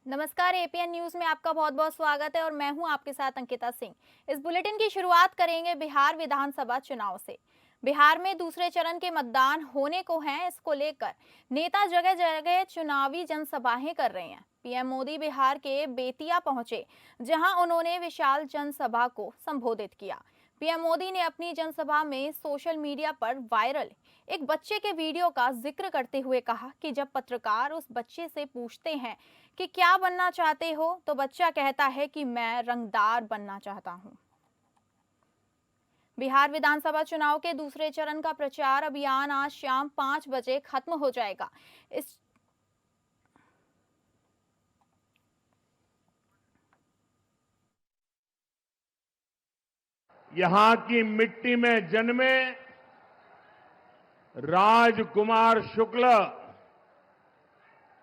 नमस्कार। APN news में आपका बहुत बहुत स्वागत है और मैं हूं आपके साथ अंकिता सिंह। इस बुलेटिन की शुरुआत करेंगे बिहार विधानसभा चुनाव से। बिहार में दूसरे चरण के मतदान होने को हैं, इसको लेकर नेता जगह जगह चुनावी जनसभाएं कर रहे हैं। पीएम मोदी बिहार के बेतिया पहुंचे, जहां उन्होंने विशाल जनसभा को संबोधित किया। पीएम मोदी ने अपनी जनसभा में सोशल मीडिया पर वायरल एक बच्चे के वीडियो का जिक्र करते हुए कहा कि जब पत्रकार उस बच्चे से पूछते हैं कि क्या बनना चाहते हो, तो बच्चा कहता है कि मैं रंगदार बनना चाहता हूं। बिहार विधानसभा चुनाव के दूसरे चरण का प्रचार अभियान आज शाम 5 बजे खत्म हो जाएगा। इस यहां की मिट्टी में जन्मे राजकुमार शुक्ल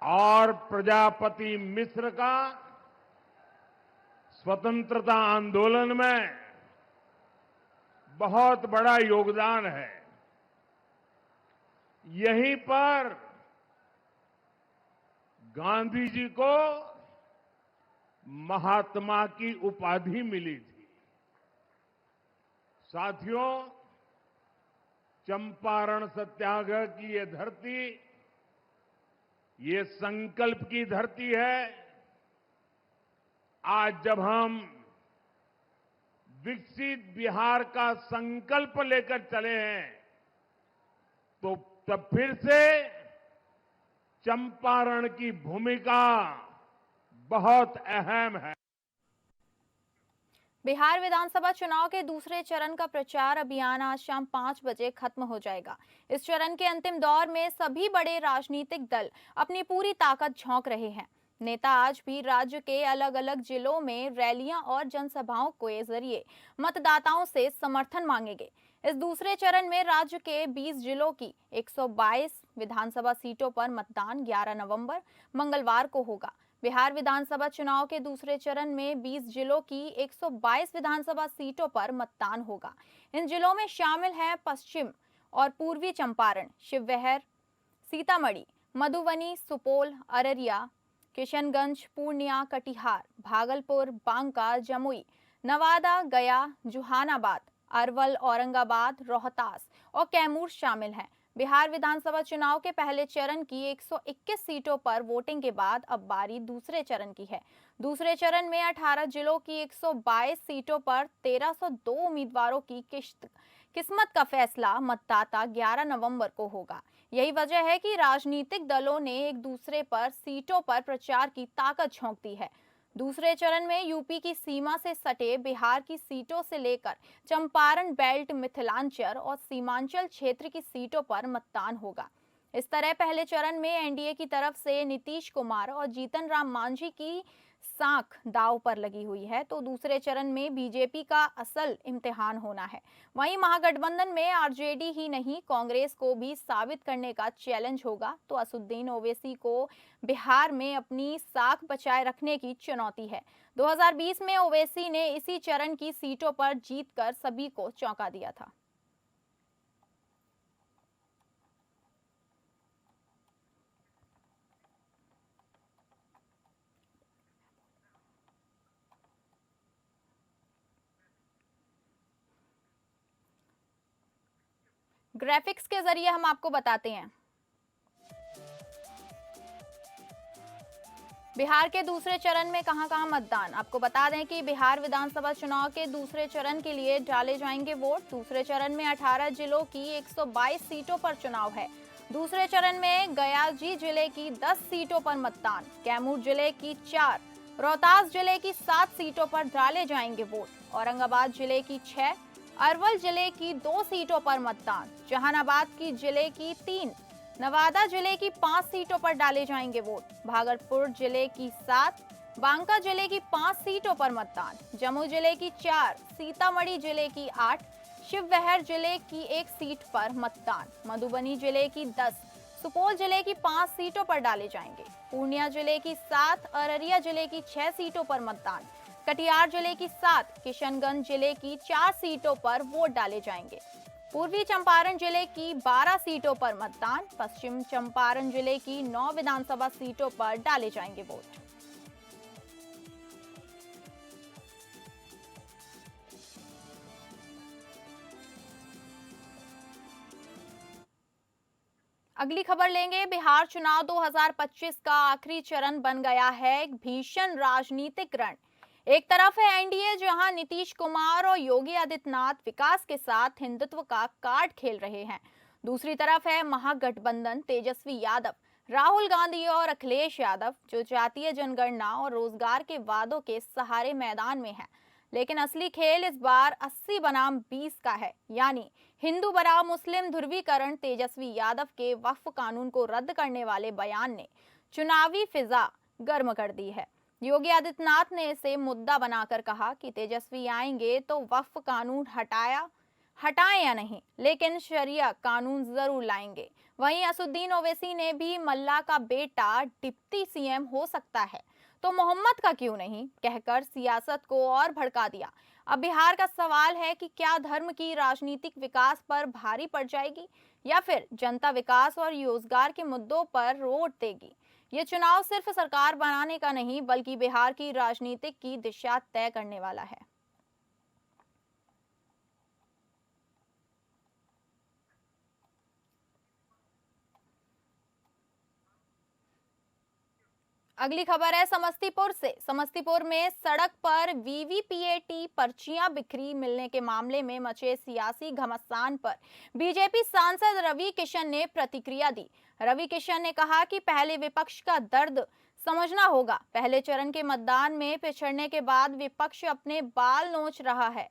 और प्रजापति मिश्र का स्वतंत्रता आंदोलन में बहुत बड़ा योगदान है। यहीं पर गांधी जी को महात्मा की उपाधि मिली थी। साथियों, चंपारण सत्याग्रह की ये धरती, ये संकल्प की धरती है। आज जब हम विकसित बिहार का संकल्प लेकर चले हैं, तो तब फिर से चंपारण की भूमिका बहुत अहम है। बिहार विधानसभा चुनाव के दूसरे चरण का प्रचार अभियान आज शाम 5 बजे खत्म हो जाएगा। इस चरण के अंतिम दौर में सभी बड़े राजनीतिक दल अपनी पूरी ताकत झोंक रहे हैं। नेता आज भी राज्य के अलग अलग जिलों में रैलियां और जनसभाओं के जरिए मतदाताओं से समर्थन मांगेंगे। इस दूसरे चरण में राज्य के 20 जिलों की 122 विधानसभा सीटों पर मतदान 11 नवंबर मंगलवार को होगा। बिहार विधानसभा चुनाव के दूसरे चरण में 20 जिलों की 122 विधानसभा सीटों पर मतदान होगा। इन जिलों में शामिल हैं पश्चिम और पूर्वी चंपारण, शिवहर, सीतामढ़ी, मधुबनी, सुपौल, अररिया, किशनगंज, पूर्णिया, कटिहार, भागलपुर, बांका, जमुई, नवादा, गया, जहानाबाद, अरवल, औरंगाबाद, रोहतास और कैमूर शामिल हैं। बिहार विधानसभा चुनाव के पहले चरण की 121 सीटों पर वोटिंग के बाद अब बारी दूसरे चरण की है। दूसरे चरण में 18 जिलों की 122 सीटों पर 1302 उम्मीदवारों की किस्मत का फैसला मतदाता 11 नवंबर को होगा। यही वजह है कि राजनीतिक दलों ने एक दूसरे पर सीटों पर प्रचार की ताकत झोंक दी है। दूसरे चरण में यूपी की सीमा से सटे बिहार की सीटों से लेकर चंपारण बेल्ट, मिथिलांचल और सीमांचल क्षेत्र की सीटों पर मतदान होगा। इस तरह पहले चरण में एनडीए की तरफ से नीतीश कुमार और जीतन राम मांझी की साख दांव पर लगी हुई है, तो दूसरे चरण में बीजेपी का असल इम्तिहान होना है। वहीं महागठबंधन में आरजेडी ही नहीं, कांग्रेस को भी साबित करने का चैलेंज होगा। तो असदुद्दीन ओवैसी को बिहार में अपनी साख बचाए रखने की चुनौती है। 2020 में ओवैसी ने इसी चरण की सीटों पर जीतकर सभी को चौंका दिया था। ग्राफिक्स के जरिए हम आपको बताते हैं। बिहार के दूसरे चरण में कहां-कहां मतदान। आपको बता दें कि बिहार विधानसभा चुनाव के दूसरे चरण के लिए डाले जाएंगे वोट। दूसरे चरण में 18 जिलों की 122 सीटों पर चुनाव है। दूसरे चरण में गया जिले की 10 सीटों पर मतदान, कैमूर जिले की 4, रोहतास जिले की 7 सीटों पर डाले जाएंगे वोट, औरंगाबाद जिले की 6, अरवल जिले की 2 सीटों पर मतदान, जहानाबाद की जिले की 3, नवादा जिले की 5 सीटों पर डाले जाएंगे वोट, भागलपुर जिले की 7, बांका जिले की 5 सीटों पर मतदान, जम्मू जिले की 4, सीतामढ़ी जिले की 8, शिवहर जिले की 1 सीट पर मतदान, मधुबनी जिले की 10, सुपौल जिले की 5 सीटों पर डाले जाएंगे, पूर्णिया जिले की 7, अररिया जिले की 6 सीटों पर मतदान, कटिहार जिले की 7, किशनगंज जिले की 4 सीटों पर वोट डाले जाएंगे, पूर्वी चंपारण जिले की 12 सीटों पर मतदान, पश्चिम चंपारण जिले की 9 विधानसभा सीटों पर डाले जाएंगे वोट। अगली खबर लेंगे। बिहार चुनाव 2025 का आखिरी चरण बन गया है एक भीषण राजनीतिक रण। एक तरफ है एनडीए, जहां नीतीश कुमार और योगी आदित्यनाथ विकास के साथ हिंदुत्व का कार्ड खेल रहे हैं। दूसरी तरफ है महागठबंधन, तेजस्वी यादव, राहुल गांधी और अखिलेश यादव, जो जातीय जनगणना और रोजगार के वादों के सहारे मैदान में है। लेकिन असली खेल इस बार 80 बनाम 20 का है, यानी हिंदू बनाम मुस्लिम ध्रुवीकरण। तेजस्वी यादव के वक्फ कानून को रद्द करने वाले बयान ने चुनावी फिजा गर्म कर दी है। योगी आदित्यनाथ ने इसे मुद्दा बनाकर कहा कि तेजस्वी आएंगे तो वक्फ कानून हटाएं या नहीं, लेकिन शरिया कानून जरूर लाएंगे। वहीं असुद्दीन ओवैसी ने भी मल्ला का बेटा डिप्टी सीएम हो सकता है तो मोहम्मद का क्यों नहीं कहकर सियासत को और भड़का दिया। अब बिहार का सवाल है कि क्या धर्म की राजनीतिक विकास पर भारी पड़ जाएगी, या फिर जनता विकास और रोजगार के मुद्दों पर वोट देगी। ये चुनाव सिर्फ सरकार बनाने का नहीं, बल्कि बिहार की राजनीतिक की दिशा तय करने वाला है। अगली खबर है समस्तीपुर से। समस्तीपुर में सड़क पर वीवीपीएटी पर्चियां बिखरी मिलने के मामले में मचे सियासी घमासान पर बीजेपी सांसद रवि किशन ने प्रतिक्रिया दी। रवि किशन ने कहा कि पहले विपक्ष का दर्द समझना होगा। पहले चरण के मतदान में पिछड़ने के बाद विपक्ष अपने बाल नोच रहा है।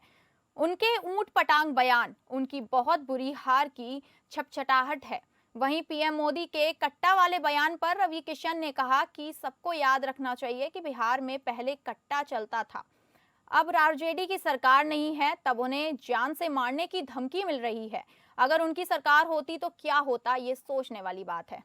उनके ऊंट पटांग बयान उनकी बहुत बुरी हार की छपछटाहट है। वहीं पीएम मोदी के कट्टा वाले बयान पर रवि किशन ने कहा कि सबको याद रखना चाहिए कि बिहार में पहले कट्टा चलता था, अब आरजेडी की सरकार नहीं है, तब उन्हें जान से मारने की धमकी मिल रही है। अगर उनकी सरकार होती तो क्या होता, ये सोचने वाली बात है।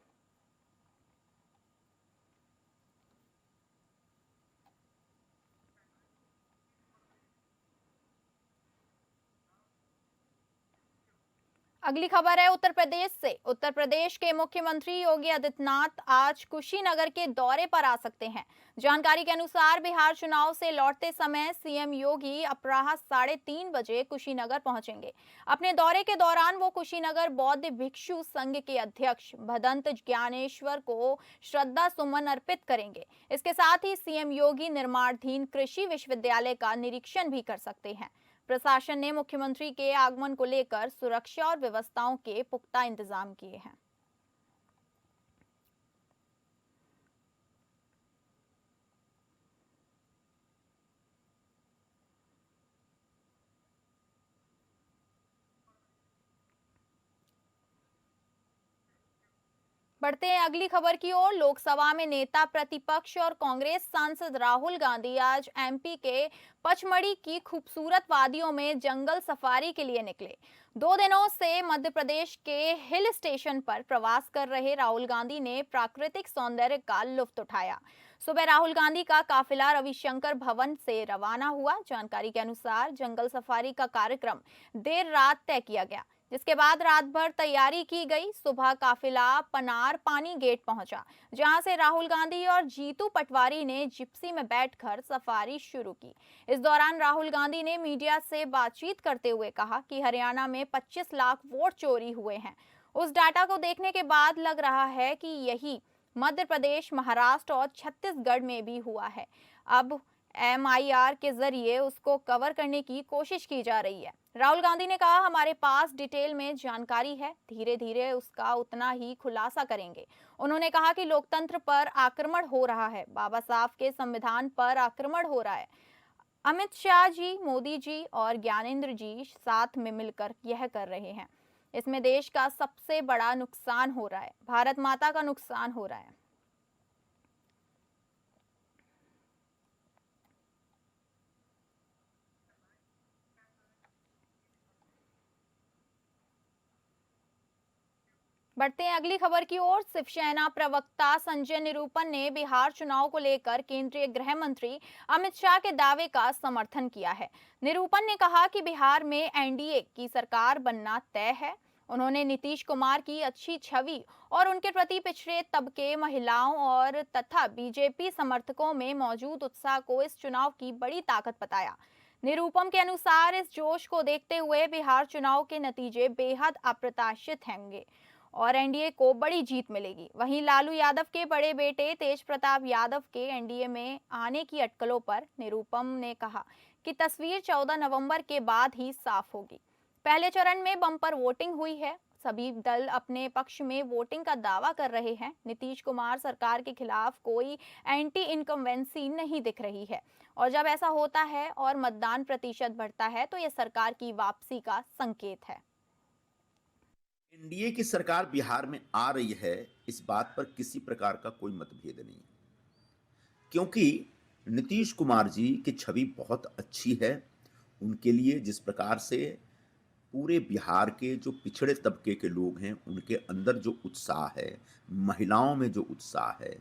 अगली खबर है उत्तर प्रदेश से। उत्तर प्रदेश के मुख्यमंत्री योगी आदित्यनाथ आज कुशीनगर के दौरे पर आ सकते हैं। जानकारी के अनुसार बिहार चुनाव से लौटते समय सीएम योगी अपराह 3:30 बजे कुशीनगर पहुंचेंगे। अपने दौरे के दौरान वो कुशीनगर बौद्ध भिक्षु संघ के अध्यक्ष भदंत ज्ञानेश्वर को श्रद्धा सुमन अर्पित करेंगे। इसके साथ ही सीएम योगी निर्माणाधीन कृषि विश्वविद्यालय का निरीक्षण भी कर सकते हैं। प्रशासन ने मुख्यमंत्री के आगमन को लेकर सुरक्षा और व्यवस्थाओं के पुख्ता इंतजाम किए हैं। बढ़ते हैं अगली खबर की ओर। लोकसभा में नेता प्रतिपक्ष और कांग्रेस सांसद राहुल गांधी आज एमपी के पचमढ़ी की खूबसूरत वादियों में जंगल सफारी के लिए निकले। 2 दिनों से मध्य प्रदेश के हिल स्टेशन पर प्रवास कर रहे राहुल गांधी ने प्राकृतिक सौंदर्य का लुत्फ उठाया। सुबह राहुल गांधी का काफिला रविशंकर भवन से रवाना हुआ। जानकारी के अनुसार जंगल सफारी का कार्यक्रम देर रात तय किया गया, जिसके बाद रात भर तैयारी की गई। सुबह काफिला पनार पानी गेट पहुंचा, जहां से राहुल गांधी और जीतू पटवारी ने जिप्सी में बैठकर सफारी शुरू की। इस दौरान राहुल गांधी ने मीडिया से बातचीत करते हुए कहा कि हरियाणा में 25 लाख वोट चोरी हुए हैं। उस डाटा को देखने के बाद लग रहा है कि यही मध्य प्रदेश, महाराष्ट्र और छत्तीसगढ़ में भी हुआ है। अब एमआईआर के जरिए उसको कवर करने की कोशिश की जा रही है। राहुल गांधी ने कहा, हमारे पास डिटेल में जानकारी है, धीरे धीरे उसका उतना ही खुलासा करेंगे। उन्होंने कहा कि लोकतंत्र पर आक्रमण हो रहा है, बाबा साहब के संविधान पर आक्रमण हो रहा है। अमित शाह जी, मोदी जी और ज्ञानेंद्र जी साथ में मिलकर यह कर रहे हैं। इसमें देश का सबसे बड़ा नुकसान हो रहा है, भारत माता का नुकसान हो रहा है। बढ़ते हैं अगली खबर की ओर। शिवसेना प्रवक्ता संजय निरूपम ने बिहार चुनाव को लेकर केंद्रीय गृह मंत्री अमित शाह के दावे का समर्थन किया है। निरूपम ने कहा कि बिहार में एनडीए की सरकार बनना तय है। उन्होंने नीतीश कुमार की अच्छी छवि और उनके प्रति पिछड़े तबके, महिलाओं और तथा बीजेपी समर्थकों में मौजूद उत्साह को इस चुनाव की बड़ी ताकत बताया। निरूपम के अनुसार इस जोश को देखते हुए बिहार चुनाव के नतीजे बेहद अप्रत्याशित होंगे। और एनडीए को बड़ी जीत मिलेगी। वहीं लालू यादव के बड़े बेटे तेज प्रताप यादव के एनडीए में आने की अटकलों पर निरुपम ने कहा कि तस्वीर 14 नवंबर के बाद ही साफ होगी। पहले चरण में बम्पर वोटिंग हुई है। सभी दल अपने पक्ष में वोटिंग का दावा कर रहे हैं। नीतीश कुमार सरकार के खिलाफ कोई एंटी इनकम्बेंसी नहीं दिख रही है और जब ऐसा होता है और मतदान प्रतिशत बढ़ता है तो यह सरकार की वापसी का संकेत है। एनडीए की सरकार बिहार में आ रही है, इस बात पर किसी प्रकार का कोई मतभेद नहीं है, क्योंकि नीतीश कुमार जी की छवि बहुत अच्छी है। उनके लिए जिस प्रकार से पूरे बिहार के जो पिछड़े तबके के लोग हैं, उनके अंदर जो उत्साह है, महिलाओं में जो उत्साह है,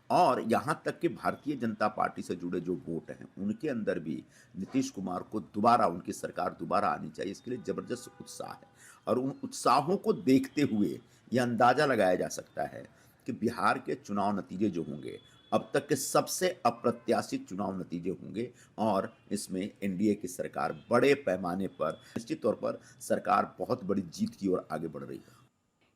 और यहाँ तक कि भारतीय जनता पार्टी से जुड़े जो वोट हैं, उनके अंदर भी नीतीश कुमार को दोबारा, उनकी सरकार दोबारा आनी चाहिए, इसके लिए ज़बरदस्त उत्साह है। और उन उत्साहों को देखते हुए यह अंदाज़ा लगाया जा सकता है कि बिहार के चुनाव नतीजे जो होंगे, अब तक के सबसे अप्रत्याशित चुनाव नतीजे होंगे और इसमें एनडीए की सरकार बड़े पैमाने पर, निश्चित तौर पर सरकार बहुत बड़ी जीत की ओर आगे बढ़ रही है।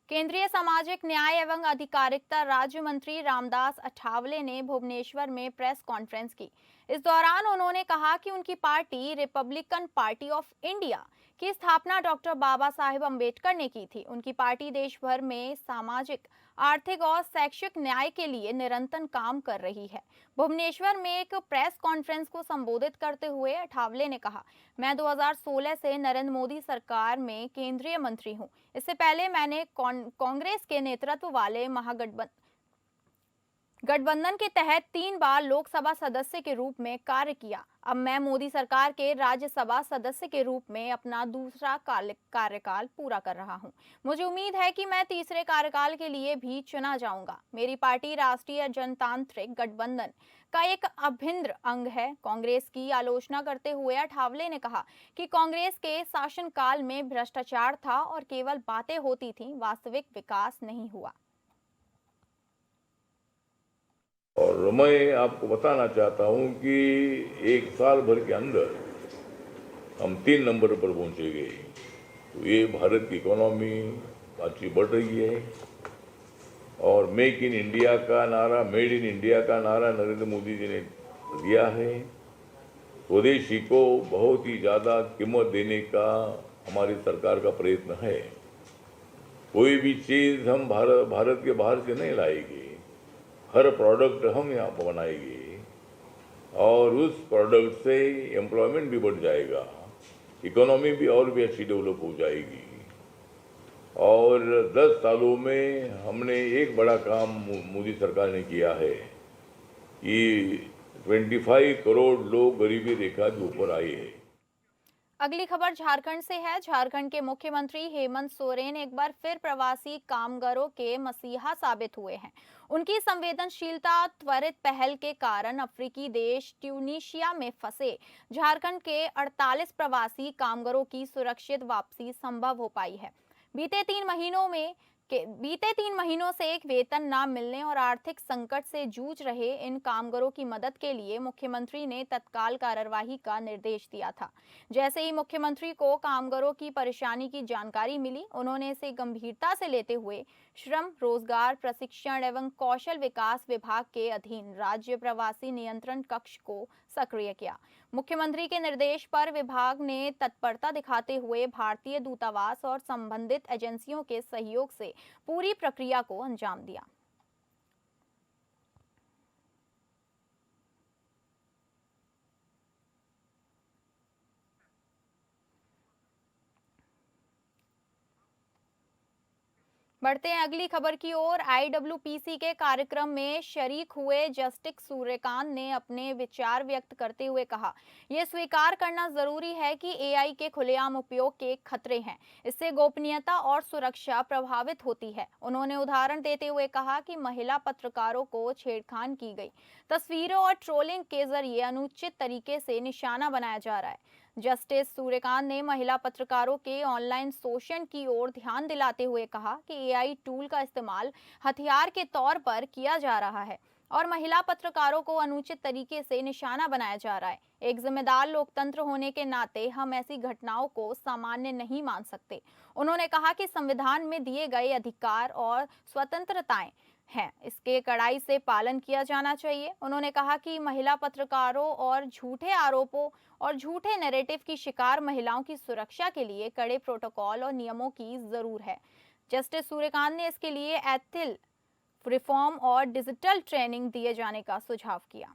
केंद्रीय सामाजिक न्याय एवं अधिकारिता राज्य मंत्री रामदास अठावले ने भुवनेश्वर में प्रेस कॉन्फ्रेंस की। इस दौरान उन्होंने कहा कि उनकी party Republican party of India की स्थापना डॉक्टर बाबा साहेब अम्बेडकर ने की थी। उनकी पार्टी देश भर में सामाजिक, आर्थिक और शैक्षिक न्याय के लिए निरंतर काम कर रही है। भुवनेश्वर में एक प्रेस कॉन्फ्रेंस को संबोधित करते हुए अठावले ने कहा, मैं 2016 से नरेंद्र मोदी सरकार में केंद्रीय मंत्री हूं। इससे पहले मैंने कांग्रेस के नेतृत्व वाले गठबंधन के तहत 3 बार लोकसभा सदस्य के रूप में कार्य किया। अब मैं मोदी सरकार के राज्यसभा सदस्य के रूप में अपना दूसरा कार्यकाल पूरा कर रहा हूं। मुझे उम्मीद है कि मैं तीसरे कार्यकाल के लिए भी चुना जाऊंगा। मेरी पार्टी राष्ट्रीय जनतांत्रिक गठबंधन का एक अभिन्न अंग है। कांग्रेस की आलोचना करते हुए अठावले ने कहा कि कांग्रेस के शासनकाल में भ्रष्टाचार था और केवल बातें होती थीं, वास्तविक विकास नहीं हुआ। और मैं आपको बताना चाहता हूं कि 1 साल भर के अंदर हम 3 नंबर पर पहुंचेंगे। तो ये भारत की इकोनॉमी अच्छी बढ़ रही है और मेक इन इंडिया का नारा, मेड इन इंडिया का नारा नरेंद्र मोदी जी ने दिया है। स्वदेशी को बहुत ही ज़्यादा कीमत देने का हमारी सरकार का प्रयत्न है। कोई भी चीज़ हम भारत के बाहर से नहीं लाएंगे, हर प्रोडक्ट हम यहाँ पर बनाएंगे और उस प्रोडक्ट से एम्प्लॉयमेंट भी बढ़ जाएगा, इकोनॉमी भी और भी अच्छी डेवलप हो जाएगी। और 10 सालों में हमने एक बड़ा काम मोदी सरकार ने किया है कि 25 करोड़ लोग गरीबी रेखा के ऊपर आए हैं। अगली खबर झारखंड से है। झारखंड के मुख्यमंत्री हेमंत सोरेन एक बार फिर प्रवासी कामगारों के मसीहा साबित हुए हैं। उनकी संवेदनशीलता, त्वरित पहल के कारण अफ्रीकी देश ट्यूनीशिया में फंसे झारखंड के 48 प्रवासी कामगारों की सुरक्षित वापसी संभव हो पाई है। बीते 3 महीनों से एक वेतन न मिलने और आर्थिक संकट से जूझ रहे इन कामगारों की मदद के लिए मुख्यमंत्री ने तत्काल कार्यवाही का निर्देश दिया था। जैसे ही मुख्यमंत्री को कामगारों की परेशानी की जानकारी मिली, उन्होंने इसे गंभीरता से लेते हुए श्रम, रोजगार, प्रशिक्षण एवं कौशल विकास विभाग के अधीन राज्य प्रवासी नियंत्रण कक्ष को सक्रिय किया। मुख्यमंत्री के निर्देश पर विभाग ने तत्परता दिखाते हुए भारतीय दूतावास और संबंधित एजेंसियों के सहयोग से पूरी प्रक्रिया को अंजाम दिया। बढ़ते हैं अगली खबर की ओर। आईडब्ल्यूपीसी के कार्यक्रम में शरीक हुए जस्टिस सूर्यकांत ने अपने विचार व्यक्त करते हुए कहा, यह स्वीकार करना जरूरी है कि एआई के खुलेआम उपयोग के खतरे हैं। इससे गोपनीयता और सुरक्षा प्रभावित होती है। उन्होंने उदाहरण देते हुए कहा कि महिला पत्रकारों को छेड़खानी की गई तस्वीरों और ट्रोलिंग के जरिए अनुचित तरीके से निशाना बनाया जा रहा है। जस्टिस सूर्यकांत ने महिला पत्रकारों के ऑनलाइन शोषण की ओर ध्यान दिलाते हुए कहा कि एआई टूल का इस्तेमाल हथियार के तौर पर किया जा रहा है। और महिला पत्रकारों को अनुचित तरीके से निशाना बनाया जा रहा है। एक जिम्मेदार लोकतंत्र होने के नाते हम ऐसी घटनाओं को सामान्य नहीं मान सकते। उन्होंने कहा कि संविधान में दिए गए अधिकार और स्वतंत्रताएं हैं, इसके कड़ाई से पालन किया जाना चाहिए। उन्होंने कहा कि महिला पत्रकारों और झूठे आरोपों और झूठे नैरेटिव की शिकार महिलाओं की सुरक्षा के लिए कड़े प्रोटोकॉल और नियमों की जरूर है। जस्टिस सूर्यकांत ने इसके लिए एथिल रिफॉर्म और डिजिटल ट्रेनिंग दिए जाने का सुझाव किया।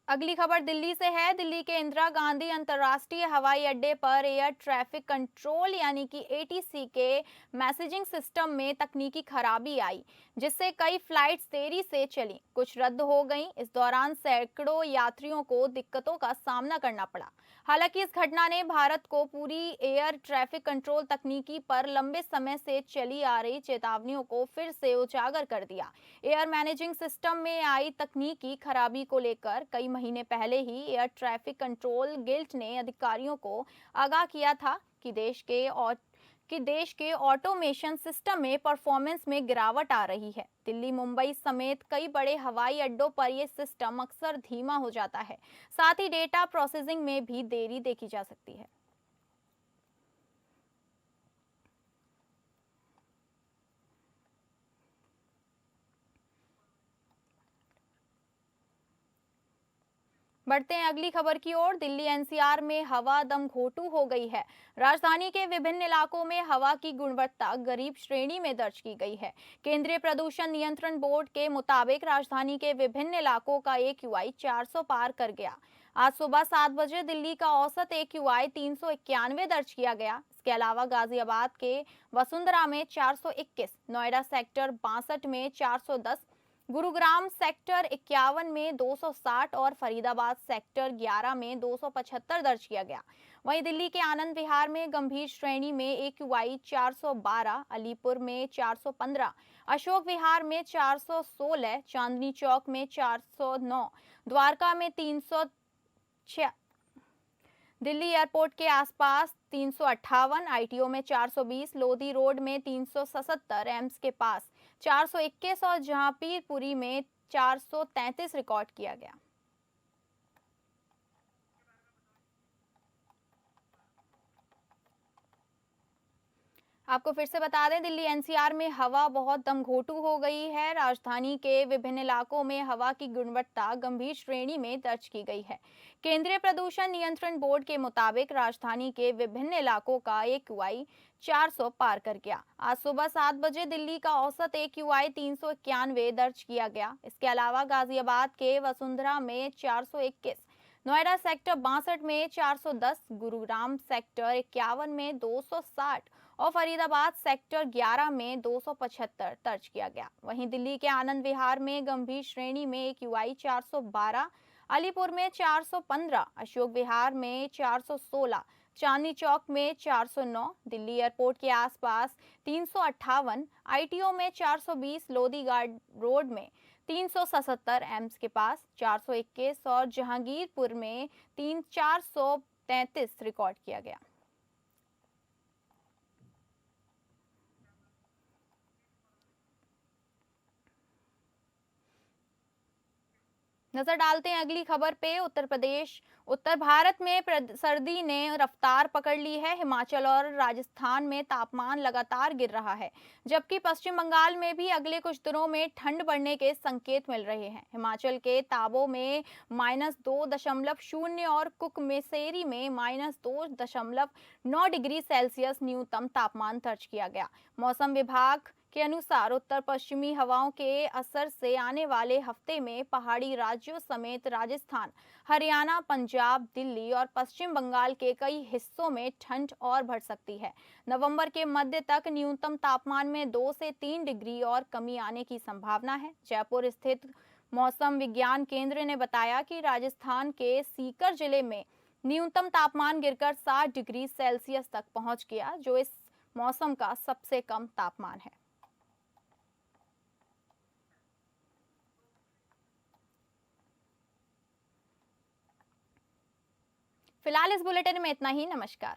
अगली खबर दिल्ली से है। दिल्ली के इंदिरा गांधी अंतर्राष्ट्रीय हवाई अड्डे पर एयर ट्रैफिक कंट्रोल यानी कि एटीसी के मैसेजिंग सिस्टम में तकनीकी खराबी आई, जिससे कई फ्लाइट्स देरी से चली, कुछ रद्द हो गईं। इस दौरान सैकड़ों यात्रियों को दिक्कतों का सामना करना पड़ा। हालांकि इस घटना ने भारत को पूरी एयर ट्रैफिक कंट्रोल तकनीकी पर लंबे समय से चली आ रही चेतावनियों को फिर से उजागर कर दिया। एयर मैनेजिंग सिस्टम में आई तकनीकी खराबी को लेकर कई महीने पहले ही एयर ट्रैफिक कंट्रोल गिल्ड ने अधिकारियों को आगाह किया था कि देश के ऑटोमेशन सिस्टम में परफॉर्मेंस में गिरावट आ रही है। दिल्ली, मुंबई समेत कई बड़े हवाई अड्डों पर यह सिस्टम अक्सर धीमा हो जाता है। साथ ही डेटा प्रोसेसिंग में भी देरी देखी जा सकती है। बढ़ते हैं अगली खबर की ओर। दिल्ली एनसीआर में हवा दम घोटू हो गई है। राजधानी के विभिन्न इलाकों में हवा की गुणवत्ता गरीब श्रेणी में दर्ज की गई है। केंद्रीय प्रदूषण नियंत्रण बोर्ड के मुताबिक राजधानी के विभिन्न इलाकों का AQI 400 पार कर गया। आज सुबह 7 बजे दिल्ली का औसत AQI 391 दर्ज किया गया। इसके अलावा गाजियाबाद के वसुंधरा में 421, नोएडा सेक्टर 62 में 410, गुरुग्राम सेक्टर 51 में 260 और फरीदाबाद सेक्टर 11 में 275 दर्ज किया गया। वहीं दिल्ली के आनंद विहार में गंभीर श्रेणी में AQI 412, अलीपुर में 415, अशोक विहार में 416, चांदनी चौक में 409, द्वारका में 306, दिल्ली एयरपोर्ट के आसपास 358, ITO में 420, लोधी रोड में 377, एम्स के पास 421 और जहांगीरपुरी में 433 रिकॉर्ड किया गया। आपको फिर से बता दें, दिल्ली एनसीआर में हवा बहुत दमघोटू हो गई है। राजधानी के विभिन्न इलाकों में हवा की गुणवत्ता गंभीर श्रेणी में दर्ज की गई है। केंद्रीय प्रदूषण नियंत्रण बोर्ड के मुताबिक राजधानी के विभिन्न इलाकों का AQI 400 पार कर गया। आज सुबह 7 बजे दिल्ली का औसत AQI 391 दर्ज किया गया। इसके अलावा गाजियाबाद के वसुंधरा में 421, नोएडा सेक्टर 62 में 410, गुरुग्राम सेक्टर 51 में 260 और फरीदाबाद सेक्टर 11 में 275 दर्ज किया गया। वहीं दिल्ली के आनंद विहार में गंभीर श्रेणी में AQI 412, अलीपुर में 415, अशोक विहार में 416, चांदनी चौक में 409, दिल्ली एयरपोर्ट के आसपास 358, ITO में 420, लोधी रोड में 377, एम्स के पास 421 और जहांगीरपुर में 433 रिकॉर्ड किया गया। नजर डालते हैं अगली खबर पे। उत्तर भारत में सर्दी ने रफ्तार पकड़ ली है। हिमाचल और राजस्थान में तापमान लगातार गिर रहा है, जबकि पश्चिम बंगाल में भी अगले कुछ दिनों में ठंड बढ़ने के संकेत मिल रहे हैं। हिमाचल के ताबो में -2.0 और कुकमेसेरी में -2.9 डिग्री सेल्सियस न्यूनतम तापमान दर्ज किया गया। मौसम विभाग के अनुसार उत्तर पश्चिमी हवाओं के असर से आने वाले हफ्ते में पहाड़ी राज्यों समेत राजस्थान, हरियाणा, पंजाब, दिल्ली और पश्चिम बंगाल के कई हिस्सों में ठंड और बढ़ सकती है। नवंबर के मध्य तक न्यूनतम तापमान में 2 से 3 डिग्री और कमी आने की संभावना है। जयपुर स्थित मौसम विज्ञान केंद्र ने बताया कि राजस्थान के सीकर जिले में न्यूनतम तापमान गिरकर 60 डिग्री सेल्सियस तक पहुंच गया, जो इस मौसम का सबसे कम तापमान है। फिलहाल इस बुलेटिन में इतना ही। नमस्कार।